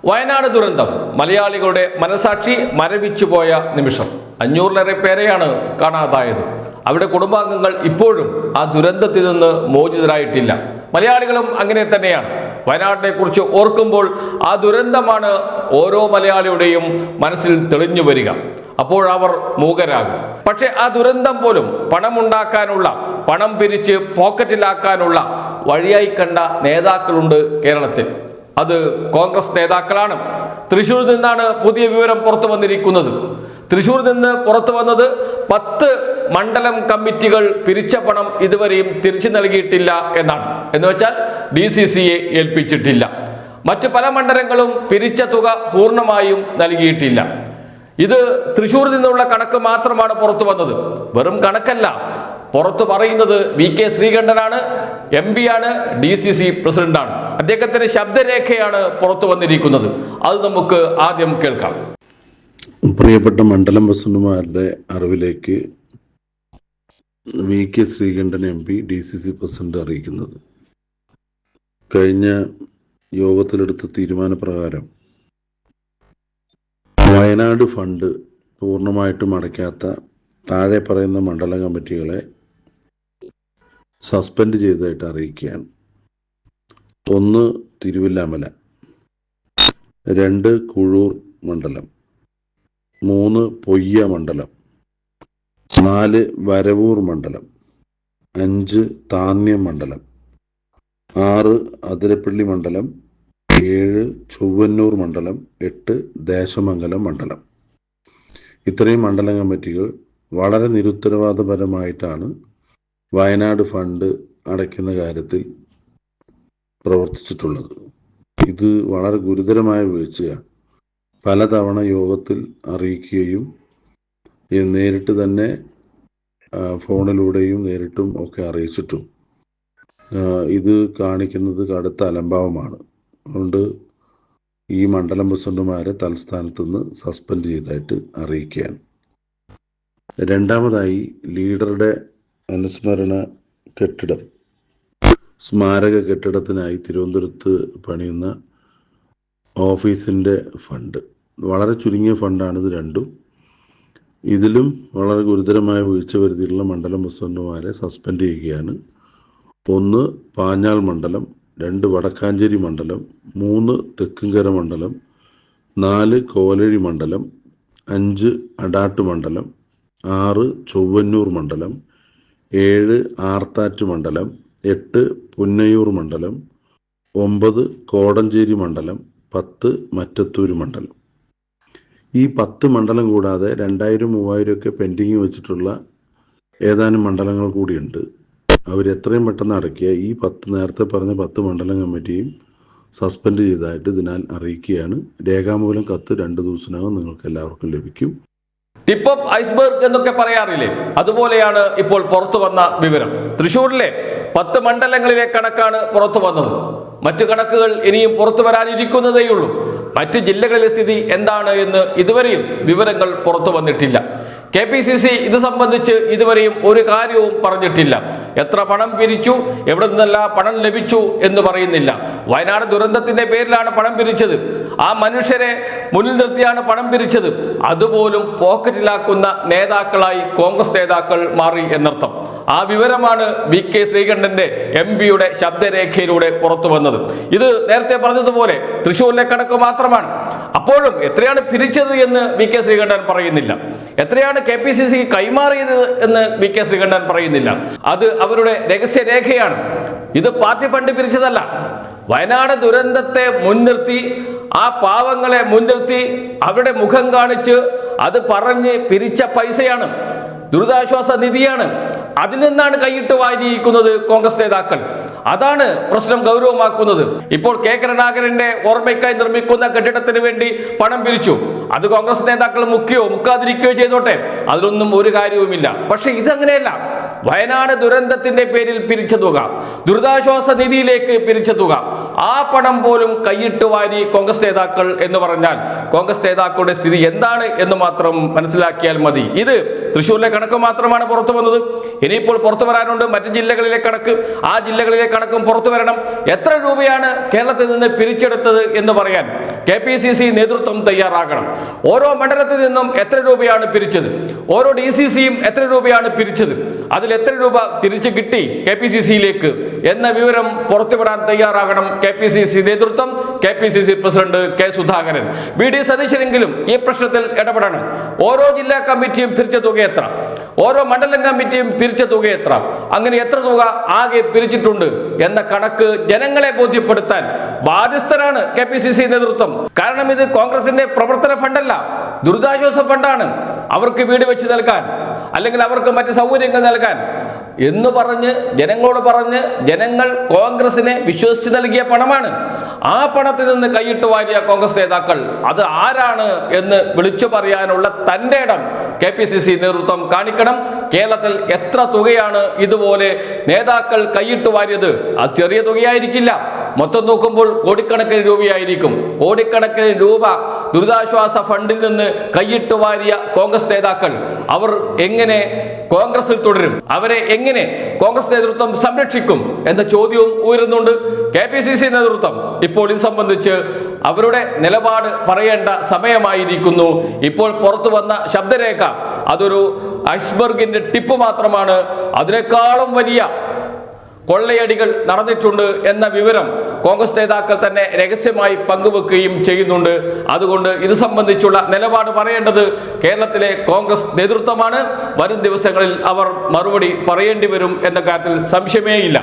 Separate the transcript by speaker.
Speaker 1: വയനാട് ദുരന്തം മലയാളികളുടെ മനസാക്ഷി മരവിച്ചുപോയ നിമിഷം. 500-ലേറെ പേരെയാണ് കാണാതായത്. അവിടെ കുടുംബാംഗങ്ങൾ ഇപ്പോഴും ആ ദുരന്തത്തിൽ നിന്ന് മോചിതരായിട്ടില്ല. മലയാളികളും അങ്ങനെ തന്നെയാണ്. വയനാടിനെ കുറിച്ച് ഓർക്കുമ്പോൾ ആ ദുരന്തമാണ് ഓരോ മലയാളിയുടെയും മനസ്സിൽ തെളിഞ്ഞു വരിക. അപ്പോഴവർ മൂകരാകും. പക്ഷെ ആ ദുരന്തം പോലും പണമുണ്ടാക്കാനുള്ള, പണം പിരിച്ച് പോക്കറ്റിലാക്കാനുള്ള വഴിയായി കണ്ട നേതാക്കളുണ്ട് കേരളത്തിൽ. അത് കോൺഗ്രസ് നേതാക്കളാണ്. തൃശ്ശൂരിൽ നിന്നാണ് പുതിയ വിവരം പുറത്തു വന്നിരിക്കുന്നത്. തൃശ്ശൂരിൽ നിന്ന് പുറത്തു വന്നത് 10 മണ്ഡലം കമ്മിറ്റികൾ പിരിച്ച പണം ഇതുവരെയും തിരിച്ചു നൽകിയിട്ടില്ല എന്നാണ്. എന്ന് വെച്ചാൽ DCCയെ ഏൽപ്പിച്ചിട്ടില്ല. മറ്റു പല മണ്ഡലങ്ങളും പിരിച്ച തുക പൂർണ്ണമായും നൽകിയിട്ടില്ല. ഇത് തൃശ്ശൂരിൽ നിന്നുള്ള കണക്ക് മാത്രമാണ് പുറത്തു വന്നത്. വെറും കണക്കല്ല, പുറത്തു പറയുന്നത് VK ശ്രീകണ്ഠനാണ്, MP ആണ്, DCC പ്രസിഡന്റാണ്. അദ്ദേഹത്തിന്റെ ശബ്ദരേഖയാണ് പുറത്തു വന്നിരിക്കുന്നത്. അത് നമുക്ക് ആദ്യം കേൾക്കാം.
Speaker 2: പ്രിയപ്പെട്ട മണ്ഡലം പ്രസിഡന്റുമാരുടെ അറിവിലേക്ക് VK Sreekandan MP DCC president അറിയിക്കുന്നത്, കഴിഞ്ഞ യോഗത്തിലെടുത്ത തീരുമാനപ്രകാരം വയനാട് ഫണ്ട് പൂർണ്ണമായിട്ടും അടയ്ക്കാത്ത താഴെ പറയുന്ന മണ്ഡലം കമ്മിറ്റികളെ സസ്പെൻഡ് ചെയ്തതായിട്ട് അറിയിക്കുകയാണ്. 1 തിരുവില്ലാമല, 2 കുഴൂർ മണ്ഡലം, 3 പൊയ്യ മണ്ഡലം, 4 വരവൂർ മണ്ഡലം, 5 താന്യം മണ്ഡലം, 6 അതിരപ്പള്ളി മണ്ഡലം, 7 ചൊവ്വന്നൂർ മണ്ഡലം, 8 ദേശമംഗലം മണ്ഡലം. ഇത്രയും മണ്ഡലം കമ്മിറ്റികൾ വളരെ നിരുത്തരവാദപരമായിട്ടാണ് വയനാട് ഫണ്ട് അടയ്ക്കുന്ന കാര്യത്തിൽ പ്രവർത്തിച്ചിട്ടുള്ളത്. ഇത് വളരെ ഗുരുതരമായ വീഴ്ചയാണ്. പലതവണ യോഗത്തിൽ അറിയിക്കുകയും നേരിട്ട് തന്നെ ഫോണിലൂടെയും നേരിട്ടും ഒക്കെ അറിയിച്ചിട്ടും ഇത് കാണിക്കുന്നത് കടുത്ത അലംഭാവമാണ്. അതുകൊണ്ട് ഈ മണ്ഡലം പ്രസിഡന്റുമാരെ തലസ്ഥാനത്ത് നിന്ന് സസ്പെൻഡ് ചെയ്തതായിട്ട് അറിയിക്കുകയാണ്. രണ്ടാമതായി, ലീഡറുടെ അനുസ്മരണ കെട്ടിടം, സ്മാരക കെട്ടിടത്തിനായി തിരുവനന്തപുരത്ത് പണിയുന്ന ഓഫീസിൻ്റെ ഫണ്ട്, വളരെ ചുരുങ്ങിയ ഫണ്ടാണ് ഇത് രണ്ടും. ഇതിലും വളരെ ഗുരുതരമായ വീഴ്ച വരുത്തിയിട്ടുള്ള മണ്ഡലം പ്രസിഡന്റുമാരെ സസ്പെൻഡ് ചെയ്യുകയാണ്. 1 പാഞ്ഞാൾ മണ്ഡലം, 2 വടക്കാഞ്ചേരി മണ്ഡലം, 3 തെക്കുംകര മണ്ഡലം, 4 കോലഴി മണ്ഡലം, 5 അടാട്ട് മണ്ഡലം, 6 ചൊവ്വന്നൂർ മണ്ഡലം, 7 ആർത്താറ്റ് മണ്ഡലം, 8 പുന്നയൂർ മണ്ഡലം, 9 കോടഞ്ചേരി മണ്ഡലം, 10 മറ്റത്തൂർ മണ്ഡലം. ഈ 10 മണ്ഡലം കൂടാതെ 2000, 3000 ഒക്കെ പെൻഡിങ് വെച്ചിട്ടുള്ള ഏതാനും മണ്ഡലങ്ങൾ കൂടിയുണ്ട്. അവരെത്രയും പെട്ടെന്ന് അടയ്ക്കുക. ഈ നേരത്തെ പറഞ്ഞ 10 മണ്ഡലം കമ്മിറ്റിയും സസ്പെൻഡ് ചെയ്തതായിട്ട് ഇതിനാൽ അറിയിക്കുകയാണ്. രേഖാമൂലം കത്ത് 2 ദിവസത്തിനകം നിങ്ങൾക്ക് എല്ലാവർക്കും ലഭിക്കും.
Speaker 1: ടിപ്പ് ഓഫ് ഐസ്ബർഗ് എന്നൊക്കെ പറയാറില്ലേ, അതുപോലെയാണ് ഇപ്പോൾ പുറത്തു വന്ന വിവരം. തൃശ്ശൂരിലെ 10 മണ്ഡലങ്ങളിലെ കണക്കാണ് പുറത്തു വന്നത്. മറ്റു കണക്കുകൾ ഇനിയും പുറത്തു വരാനിരിക്കുന്നതേയുള്ളൂ. മറ്റ് ജില്ലകളിലെ സ്ഥിതി എന്താണ് എന്ന് ഇതുവരെയും വിവരങ്ങൾ പുറത്തു വന്നിട്ടില്ല. KPCC ഇത് സംബന്ധിച്ച് ഇതുവരെയും ഒരു കാര്യവും പറഞ്ഞിട്ടില്ല. എത്ര പണം പിരിച്ചു, എവിടെ നിന്നെല്ലാം പണം ലഭിച്ചു എന്ന് പറയുന്നില്ല. വയനാട് ദുരന്തത്തിന്റെ പേരിലാണ് പണം പിരിച്ചത്. ആ മനുഷ്യരെ മുന്നിൽ നിർത്തിയാണ് പണം പിരിച്ചത്. അതുപോലും പോക്കറ്റിലാക്കുന്ന നേതാക്കളായി കോൺഗ്രസ് നേതാക്കൾ മാറി എന്നർത്ഥം. ആ വിവരമാണ് VK ശ്രീകണ്ഠന്റെ MP-യുടെ ശബ്ദരേഖയിലൂടെ പുറത്തു വന്നത്. ഇത് നേരത്തെ പറഞ്ഞതുപോലെ തൃശ്ശൂരിലെ കണക്ക് മാത്രമാണ്. അപ്പോഴും എത്രയാണ് പിരിച്ചത് എന്ന് VK ശ്രീകണ്ഠൻ പറയുന്നില്ല. എത്രയാണ് KPCC കൈമാറിയത് എന്ന് VK ശ്രീകണ്ഠൻ പറയുന്നില്ല. അത് അവരുടെ രഹസ്യരേഖയാണ്. ഇത് പാർട്ടി ഫണ്ട് പിരിച്ചതല്ല. വയനാട് ദുരന്തത്തെ മുൻനിർത്തി, ആ പാവങ്ങളെ മുൻനിർത്തി അവരുടെ മുഖം കാണിച്ച് അത് പറഞ്ഞ് പിരിച്ച പൈസയാണ്. ദുരിതാശ്വാസ നിധിയാണ്. അതിൽ നിന്നാണ് കൈയിട്ട് വാരിയിരിക്കുന്നത് കോൺഗ്രസ് നേതാക്കൾ. അതാണ് പ്രശ്നം ഗൗരവമാക്കുന്നത്. ഇപ്പോൾ K കരുണാകരന്റെ ഓർമ്മയ്ക്കായി നിർമ്മിക്കുന്ന കെട്ടിടത്തിന് വേണ്ടി പണം പിരിച്ചു. അത് കോൺഗ്രസ് നേതാക്കൾ മുക്കുകയോ മുക്കാതിരിക്കുകയോ ചെയ്തോട്ടെ, അതിലൊന്നും ഒരു കാര്യവുമില്ല. പക്ഷെ ഇതങ്ങനെയല്ല. വയനാട് ദുരന്തത്തിന്റെ പേരിൽ പിരിച്ച തുക, ദുരിതാശ്വാസ നിധിയിലേക്ക് പിരിച്ച തുക, ആ പണം പോലും കൈയിട്ട് വാരി കോൺഗ്രസ് നേതാക്കൾ എന്ന് പറഞ്ഞാൽ കോൺഗ്രസ് നേതാക്കളുടെ സ്ഥിതി എന്താണ് എന്ന് മാത്രം മനസ്സിലാക്കിയാൽ മതി. ഇത് തൃശ്ശൂരിലെ കണക്ക് മാത്രമാണ് പുറത്തു വന്നത്. ഇനിയിപ്പോൾ പുറത്തു വരാനുണ്ട് മറ്റു ജില്ലകളിലെ കണക്ക്. ആ ജില്ലകളിലെ കണക്കും പുറത്തു വരണം. എത്ര രൂപയാണ് കേരളത്തിൽ നിന്ന് പിരിച്ചെടുത്തത് എന്ന് പറയാൻ KPCC നേതൃത്വം തയ്യാറാകണം. ഓരോ മണ്ഡലത്തിൽ നിന്നും എത്ര രൂപയാണ് പിരിച്ചത്, ഓരോ DCCയും എത്ര രൂപയാണ് പിരിച്ചത്, അതിൽ എത്ര രൂപ തിരിച്ചു കിട്ടി KPCCയിലേക്ക് എന്ന വിവരം പുറത്തുവിടാൻ തയ്യാറാകണം KPCC നേതൃത്വം, KPCC president K. Sudhakaran. VD സതീശനെങ്കിലും ഈ പ്രശ്നത്തിൽ ഇടപെടണം. ഓരോ ജില്ലാ കമ്മിറ്റിയും പിരിച്ച തുക എത്ര, ഓരോ മണ്ഡലം കമ്മിറ്റിയും പിരിച്ച തുക എത്ര, അങ്ങനെ എത്ര തുക ആകെ പിരിച്ചിട്ടുണ്ട് എന്ന കണക്ക് ജനങ്ങളെ ബോധ്യപ്പെടുത്താൻ ബാധ്യസ്ഥരാണ് KPCC നേതൃത്വം. കാരണം ഇത് കോൺഗ്രസിന്റെ പ്രവർത്തന ഫണ്ടല്ല, ദുരിതാശ്വാസ ഫണ്ടാണ്. അവർക്ക് വീട് വെച്ച് നൽകാൻ, അല്ലെങ്കിൽ അവർക്ക് മറ്റ് സൗകര്യങ്ങൾ നൽകാൻ എന്ന് പറഞ്ഞ് ജനങ്ങളോട് പറഞ്ഞ് ജനങ്ങൾ കോൺഗ്രസിനെ വിശ്വസിച്ച് നൽകിയ പണമാണ്. ആ പണത്തിൽ നിന്ന് കൈയിട്ട് വാരിയ കോൺഗ്രസ് നേതാക്കൾ അത് ആരാണ് എന്ന് വിളിച്ചു പറയാനുള്ള തന്റെ ഇടം KPCC നേതൃത്വം കാണിക്കണം. കേരളത്തിൽ എത്ര തുകയാണ് ഇതുപോലെ നേതാക്കൾ കൈയിട്ട് വാരിയത്? അത് ചെറിയ തുകയായിരിക്കില്ല. മൊത്തം നോക്കുമ്പോൾ കോടിക്കണക്കിന് രൂപയായിരിക്കും. കോടിക്കണക്കിന് രൂപ ദുരിതാശ്വാസ ഫണ്ടിൽ നിന്ന് കൈയിട്ട് വാരിയ കോൺഗ്രസ് നേതാക്കൾ അവർ എങ്ങനെ കോൺഗ്രസിൽ തുടരും? അവരെ എങ്ങനെ കോൺഗ്രസ് നേതൃത്വം സംരക്ഷിക്കും എന്ന ചോദ്യവും ഉയരുന്നുണ്ട്. KPCC നേതൃത്വം ഇപ്പോൾ ഇത് സംബന്ധിച്ച് അവരുടെ നിലപാട് പറയേണ്ട സമയമായിരിക്കുന്നു. ഇപ്പോൾ പുറത്തു വന്ന ശബ്ദരേഖ അതൊരു ഐസ്ബർഗിന്റെ ടിപ്പ് മാത്രമാണ്. അതിനേക്കാളും വലിയ കൊള്ളയടികൾ നടന്നിട്ടുണ്ട് എന്ന വിവരം കോൺഗ്രസ് നേതാക്കൾ തന്നെ രഹസ്യമായി പങ്കുവെക്കുകയും ചെയ്യുന്നുണ്ട്. അതുകൊണ്ട് ഇത് സംബന്ധിച്ചുള്ള നിലപാട് പറയേണ്ടത് കേരളത്തിലെ കോൺഗ്രസ് നേതൃത്വമാണ്. വരും ദിവസങ്ങളിൽ അവർ മറുപടി പറയേണ്ടി വരും എന്ന കാര്യത്തിൽ സംശയമേയില്ല.